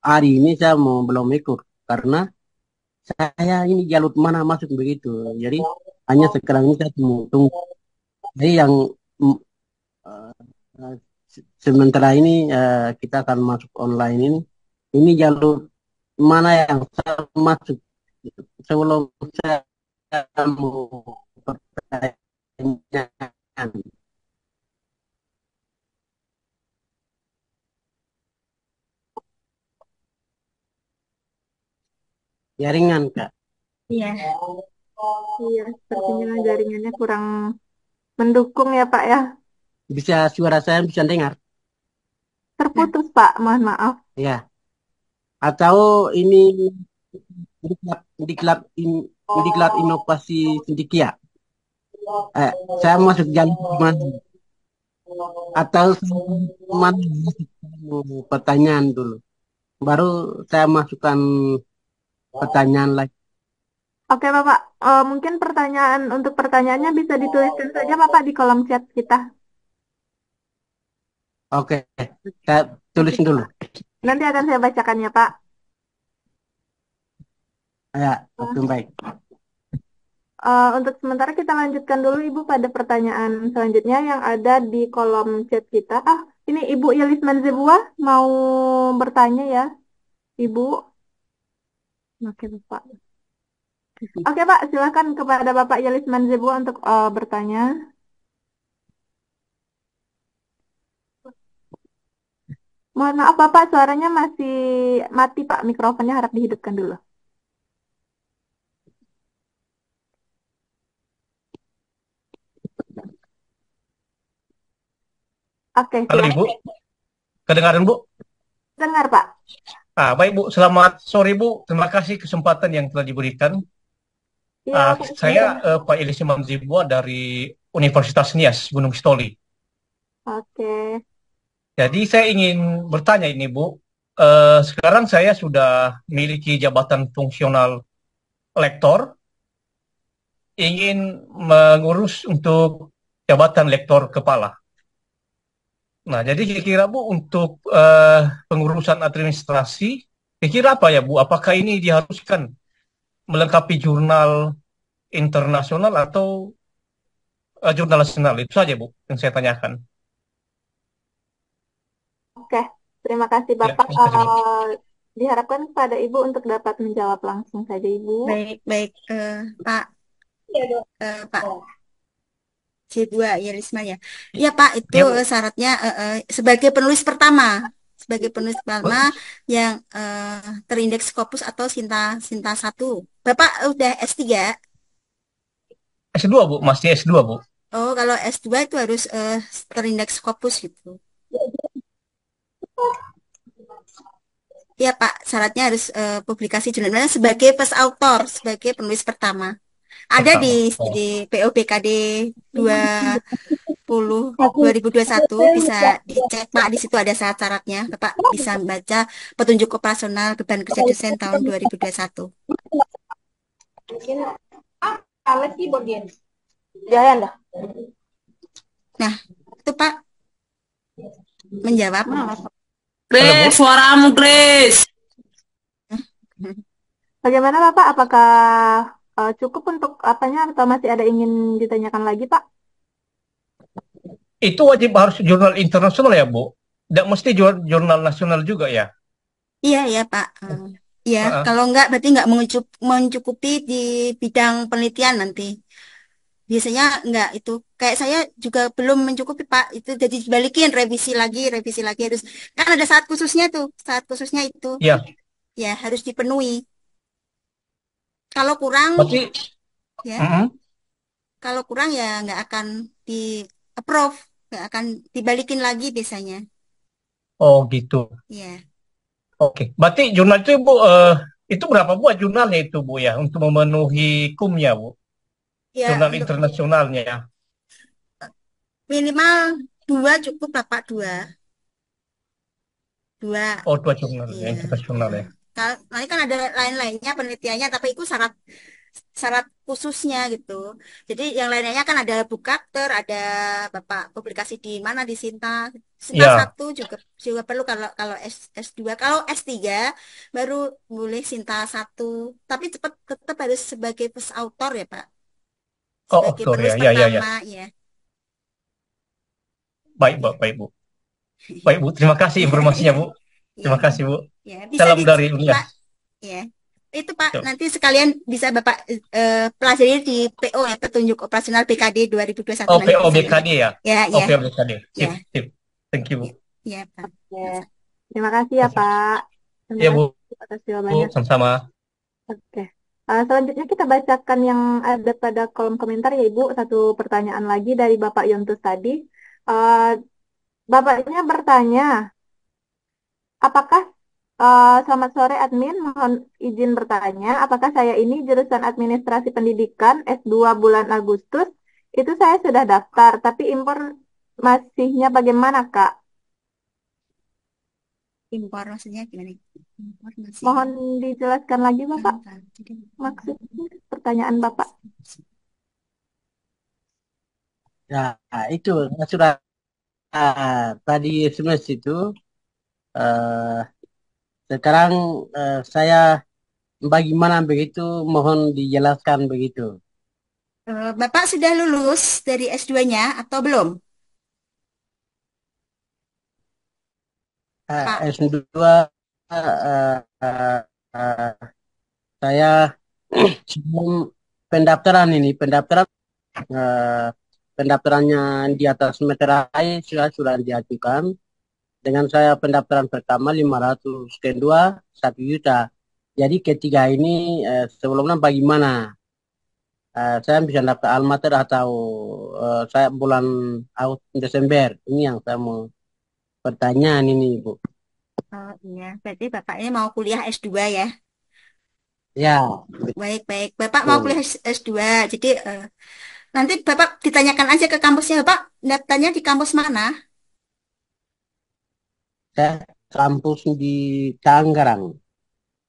hari ini saya mau belum ikut karena saya ini jalur mana masuk begitu. Jadi hanya sekarang ini saya mau tunggu. Jadi yang mm, eh, sementara ini kita akan masuk online ini. Ini jalur mana yang saya masuk sebelum saya mau pertanyaan. Jaringan Kak. Iya. Iya, sepertinya jaringannya kurang mendukung ya Pak ya. Bisa suara saya bisa dengar? Terputus Pak, mohon maaf. Ya. Atau ini diklat diklat in- diklat inovasi Sendikia. Eh, saya masuk jalur mana? Atau mana pertanyaan dulu. Baru saya masukkan pertanyaan lagi. Oke Bapak, mungkin untuk pertanyaannya bisa dituliskan saja Bapak di kolom chat kita. Oke, saya tulisin dulu. Nanti akan saya bacakan ya Pak. Ya, oke baik. Untuk sementara kita lanjutkan dulu Ibu pada pertanyaan selanjutnya yang ada di kolom chat kita. Ini Ibu Yelis Manzebua mau bertanya ya, Ibu. Oke Bapak. Oke Pak, silakan kepada Bapak Yelis Manzebua untuk bertanya. Mohon maaf Bapak, suaranya masih mati Pak, mikrofonnya harap dihidupkan dulu. Oke, Halo silakan. Ibu, kedengaran Bu? Dengar Pak. Baik Bu, selamat sore Bu. Terima kasih kesempatan yang telah diberikan. Iya Pak, Saya silakan. Pak Ilyas Manzibua dari Universitas Nias, Gunung Sitoli. Oke. Jadi saya ingin bertanya ini Bu, sekarang saya sudah memiliki jabatan fungsional lektor, ingin mengurus untuk jabatan lektor kepala. Nah, jadi kira-kira Bu untuk pengurusan administrasi, kira-kira apa ya Bu? Apakah ini diharuskan melengkapi jurnal internasional atau jurnal nasional? Itu saja Bu yang saya tanyakan. Oke, terima kasih Ya, Bapak. terima kasih Bu. Diharapkan kepada Ibu untuk dapat menjawab langsung saja Ibu. Baik, baik, Pak, Iya dong. Pak C2 ya Risma ya. Iya Pak, itu Ya Bu. syaratnya sebagai penulis pertama, sebagai penulis pertama yang terindeks Scopus atau Sinta 1. Bapak udah S3? S2 Bu, masih S2 Bu. Oh, kalau S2 itu harus terindeks Scopus gitu. Iya Pak, syaratnya harus publikasi jurnal sebagai first author, sebagai penulis pertama. Ada Pertama. Oh. di POBKD 2021 bisa dicek Pak, di situ ada syarat-syaratnya. Bapak bisa membaca petunjuk operasional beban kerja dosen tahun 2021. Mungkin Alex sih bagian. Jangan dah. Nah, itu Pak menjawab. Grace, suaramu Grace. Bagaimana Bapak? Apakah cukup untuk apanya atau masih ada ingin ditanyakan lagi Pak? Itu wajib harus jurnal internasional ya Bu? Tidak mesti jurnal nasional juga ya? Iya, ya Pak. Iya, kalau enggak berarti enggak mencukupi di bidang penelitian nanti. Biasanya enggak itu. Kayak saya juga belum mencukupi Pak. Itu jadi dibalikin revisi lagi harus. Kan ada saat khususnya tuh. Saat khususnya itu. Iya. Ya, harus dipenuhi. Kalau kurang Berarti ya. Kalau kurang ya enggak akan di approve, enggak akan dibalikin lagi biasanya. oh gitu. Iya. Oke. Berarti jurnal itu Bu, itu berapa buat jurnalnya itu Bu ya untuk memenuhi kumnya Bu? Ya, Jurnal internasionalnya ya. minimal 2 cukup lah Pak, 2. Oh, 2 jurnal ya, Iya. internasional ya. Nanti kan ada lain-lainnya penelitiannya, tapi itu syarat khususnya gitu. Jadi yang lainnya kan ada Bukapter, ada Bapak publikasi di mana di Sinta Iya. 1 juga perlu kalau S2. Kalau S3 baru boleh Sinta 1. Tapi tetap harus sebagai first author ya, Pak. Oh, Sebagai author penulis ya. Ya, ya, ya. pertama ya. Baik, Bu, baik Bu. Baik Bu, terima kasih informasinya Bu. Terima kasih Bu. Ya, bisa Salam dari Unia. Pak. Ya. Itu Pak, nanti sekalian bisa Bapak pelajari di PO ya, petunjuk operasional BKD 2021. Oh, nanti PO bisa BKD ya? Ya, Oh, ya. PO BKD. Sip, Ya. sip. Thank you Bu. Ya, Pak. Terima kasih ya Pak. Terima Iya Bu. kasih atas jawabannya. Bu, sama-sama. Oke. Selanjutnya kita bacakan yang ada pada kolom komentar ya Ibu. Satu pertanyaan lagi dari Bapak Yontus tadi. Bapaknya bertanya, apakah selamat sore admin, mohon izin bertanya, apakah saya ini jurusan administrasi pendidikan S2 bulan Agustus, itu saya sudah daftar, tapi informasinya bagaimana Kak? Informasinya gimana? Informasi. Mohon dijelaskan lagi Bapak, maksudnya pertanyaan Bapak. Ya, itu sudah tadi SMS itu. Sekarang saya bagaimana begitu, mohon dijelaskan begitu. Bapak sudah lulus dari S2-nya atau belum? S2 saya sebelum pendaftarannya di atas meterai sudah diajukan. Dengan saya pendaftaran pertama 500, kedua 1 juta. Jadi ketiga ini sebelumnya bagaimana? Saya bisa daftar almater atau saya bulan Desember. Ini yang saya mau pertanyaan ini, Bu. Oh iya, berarti Bapaknya mau kuliah S2 ya? Ya. Baik. Bapak mau kuliah S2, jadi nanti Bapak ditanyakan aja ke kampusnya. Bapak daftarnya di kampus mana? Saya kampus di Tangerang.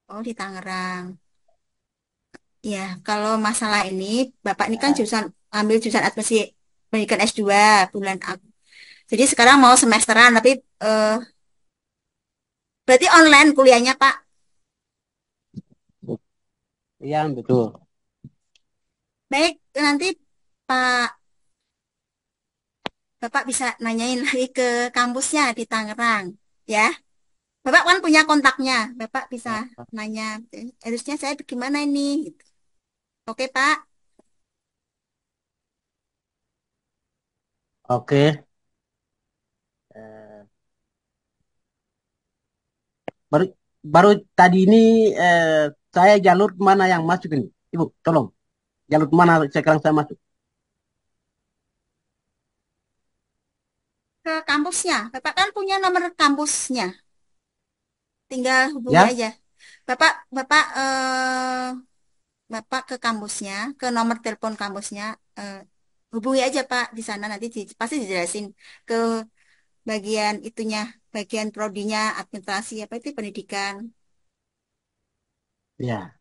Oh, di Tangerang. Ya, kalau masalah ini, Bapak ini kan ambil jurusan administrasi pendidikan S2 bulan Jadi sekarang mau semesteran, tapi berarti online kuliahnya, Pak. Iya, betul. Baik, nanti Pak Bapak bisa nanyain lagi ke kampusnya di Tangerang, ya. Bapak kan punya kontaknya, Bapak bisa nanya, harusnya saya gimana ini? Gitu. Oke, Pak. Oke. Eh, baru baru tadi ini saya jalur mana yang masuk ini? Ibu, tolong. Jalur mana sekarang saya masuk? Ke kampusnya, Bapak kan punya nomor kampusnya, tinggal hubungi Ya? aja. Bapak, Bapak, Bapak ke kampusnya, ke nomor telepon kampusnya, eh, hubungi aja Pak di sana nanti pasti dijelasin ke bagian itunya, bagian prodinya, administrasi apa itu pendidikan, Ya.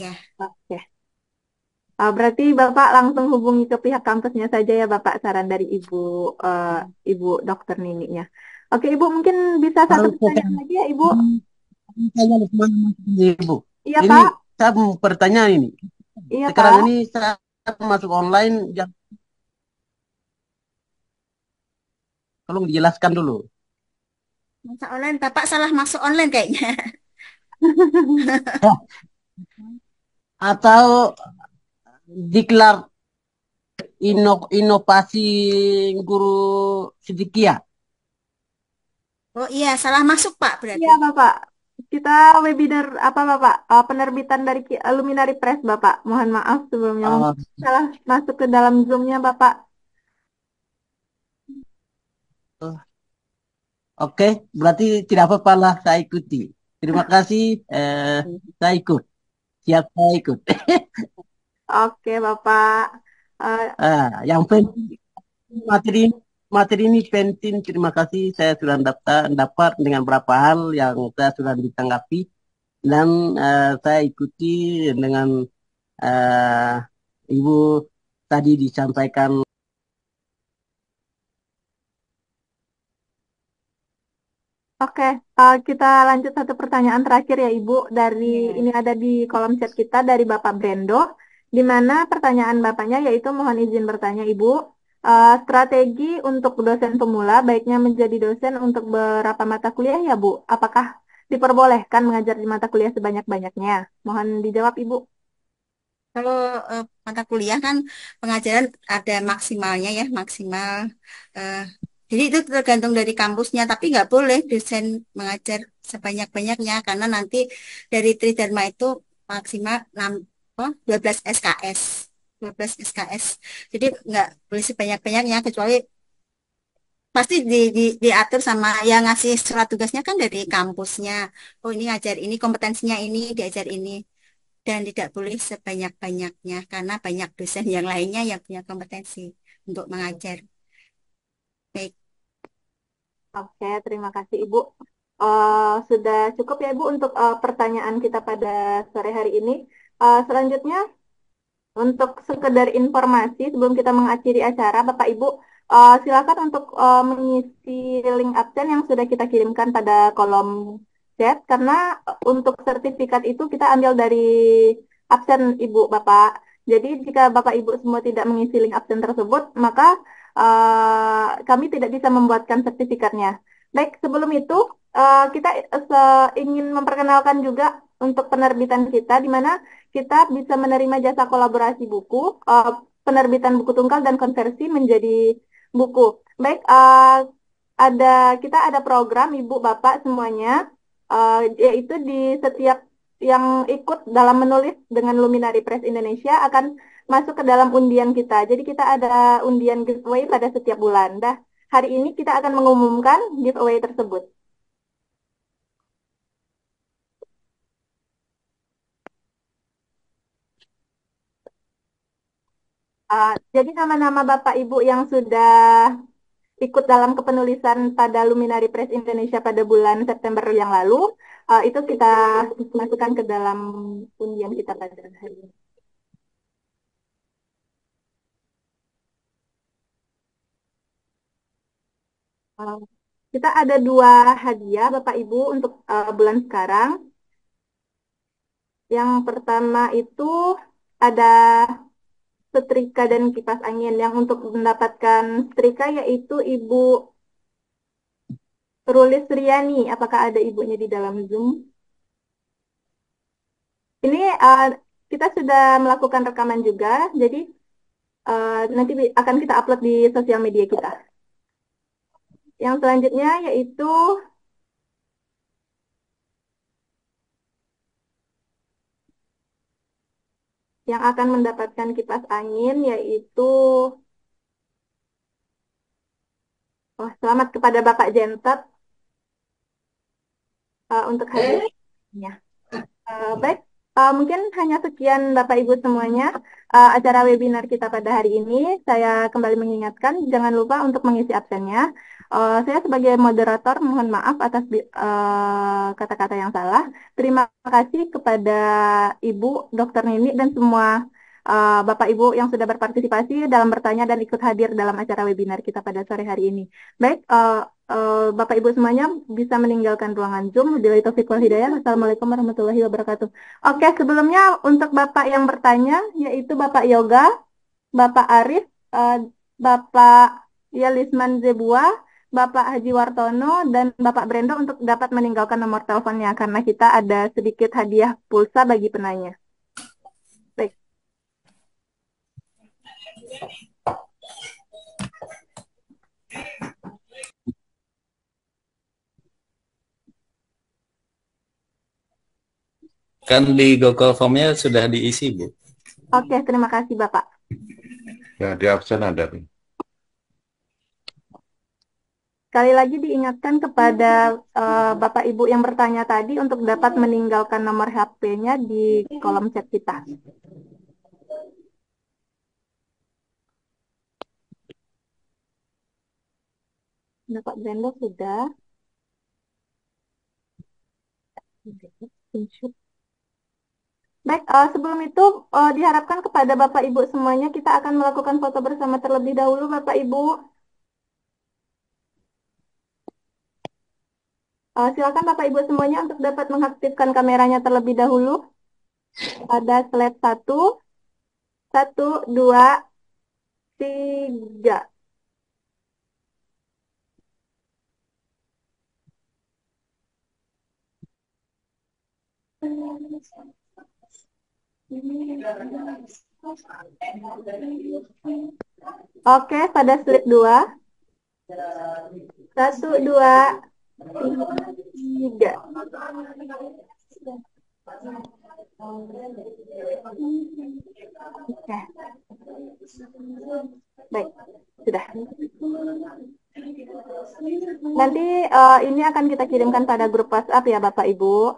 ya. Oke. Berarti Bapak langsung hubungi ke pihak kampusnya saja ya Bapak, saran dari Ibu Dokter Nininya. Oke Ibu, mungkin bisa satu Baru pertanyaan lagi ya Ibu. saya jalur mana masuk ini, Ibu? Iya Ini Pak, saya mau pertanyaan ini. iya Sekarang Pak. ini saya masuk online, tolong dijelaskan dulu. Masa online, Bapak salah masuk online kayaknya. Atau diklar inovasi guru Sidikia. Oh iya, salah masuk Pak Iya berarti. Bapak. Kita webinar apa Bapak? Penerbitan dari Luminary Press Bapak. Mohon maaf sebelumnya Uh, mungkin salah masuk ke dalam Zoom-nya Bapak. Oke, berarti tidak apa-apa lah saya ikuti. Terima kasih, saya ikut. Siap saya ikut. Oke Bapak. Eh, Yang penting materi materi ini penting. Terima kasih, saya sudah dapat dengan beberapa hal yang saya sudah ditanggapi dan saya ikuti dengan eh, Ibu tadi disampaikan. Oke, kita lanjut satu pertanyaan terakhir ya Ibu. Dari ini ada di kolom chat kita dari Bapak Brendo, di mana pertanyaan Bapaknya yaitu mohon izin bertanya Ibu, strategi untuk dosen pemula baiknya menjadi dosen untuk beberapa mata kuliah ya Bu? Apakah diperbolehkan mengajar di mata kuliah sebanyak-banyaknya? Mohon dijawab Ibu. Kalau mata kuliah kan pengajaran ada maksimalnya ya, maksimal. eh, jadi itu tergantung dari kampusnya, tapi nggak boleh dosen mengajar sebanyak-banyaknya karena nanti dari Tridharma itu maksimal 6, 12 SKS. 12 SKS. Jadi nggak boleh sebanyak-banyaknya kecuali pasti diatur sama yang ngasih surat tugasnya kan dari kampusnya. Oh ini ngajar ini kompetensinya ini diajar ini dan tidak boleh sebanyak-banyaknya karena banyak dosen yang lainnya yang punya kompetensi untuk mengajar. Baik, Oke, terima kasih Ibu. Sudah cukup ya Ibu untuk pertanyaan kita pada sore hari ini. Selanjutnya, untuk sekedar informasi sebelum kita mengakhiri acara, Bapak Ibu, silakan untuk mengisi link absen yang sudah kita kirimkan pada kolom chat, karena untuk sertifikat itu kita ambil dari absen Ibu Bapak. Jadi jika Bapak Ibu semua tidak mengisi link absen tersebut, maka kami tidak bisa membuatkan sertifikatnya. Baik, sebelum itu kita ingin memperkenalkan juga untuk penerbitan kita, di mana kita bisa menerima jasa kolaborasi buku, penerbitan buku tunggal dan konversi menjadi buku. Baik, ada kita ada program Ibu Bapak semuanya, yaitu di setiap yang ikut dalam menulis dengan Luminary Press Indonesia akan masuk ke dalam undian kita. Jadi kita ada undian giveaway pada setiap bulan. Dah, hari ini kita akan mengumumkan giveaway tersebut. Jadi nama-nama Bapak Ibu yang sudah ikut dalam kepenulisan pada Luminary Press Indonesia pada bulan September yang lalu, itu kita masukkan ke dalam undian kita pada hari ini. Uh, kita ada 2 hadiah Bapak Ibu untuk bulan sekarang. Yang pertama itu ada setrika dan kipas angin. Yang untuk mendapatkan setrika yaitu Ibu Rulis Riani. Apakah ada ibunya di dalam Zoom? Ini kita sudah melakukan rekaman juga, jadi nanti akan kita upload di sosial media kita. Yang selanjutnya yaitu yang akan mendapatkan kipas angin yaitu selamat kepada Bapak Jentet untuk hadiahnya. Baik, mungkin hanya sekian Bapak Ibu semuanya acara webinar kita pada hari ini. Saya kembali mengingatkan, jangan lupa untuk mengisi absennya. Saya sebagai moderator mohon maaf atas kata-kata yang salah. Terima kasih kepada Ibu Dr. Nini dan semua Bapak Ibu yang sudah berpartisipasi dalam bertanya dan ikut hadir dalam acara webinar kita pada sore hari ini. Baik, Bapak Ibu semuanya bisa meninggalkan ruangan Zoom. Wabillahi taufiq wal hidayah. Wassalamualaikum warahmatullahi wabarakatuh. Oke, sebelumnya untuk Bapak yang bertanya, yaitu Bapak Yoga, Bapak Arif, Bapak Yalisman Zebua, Bapak Haji Wartono, dan Bapak Brendo untuk dapat meninggalkan nomor teleponnya karena kita ada sedikit hadiah pulsa bagi penanya. Baik. Kan di Google Form-nya sudah diisi, Bu. Oke, terima kasih Bapak. Ya, di absen ada. Sekali lagi diingatkan kepada Bapak Ibu yang bertanya tadi untuk dapat meninggalkan nomor HP-nya di kolom chat kita. Bapak Brenda sudah. Baik, sebelum itu diharapkan kepada Bapak Ibu semuanya kita akan melakukan foto bersama terlebih dahulu Bapak Ibu. Silakan Bapak Ibu semuanya untuk dapat mengaktifkan kameranya terlebih dahulu. Pada slide 1, 1, 2, 3. Oke, pada slide 2. 1, 2, 3. Oke. Baik, sudah. Nanti ini akan kita kirimkan pada grup WhatsApp ya Bapak Ibu.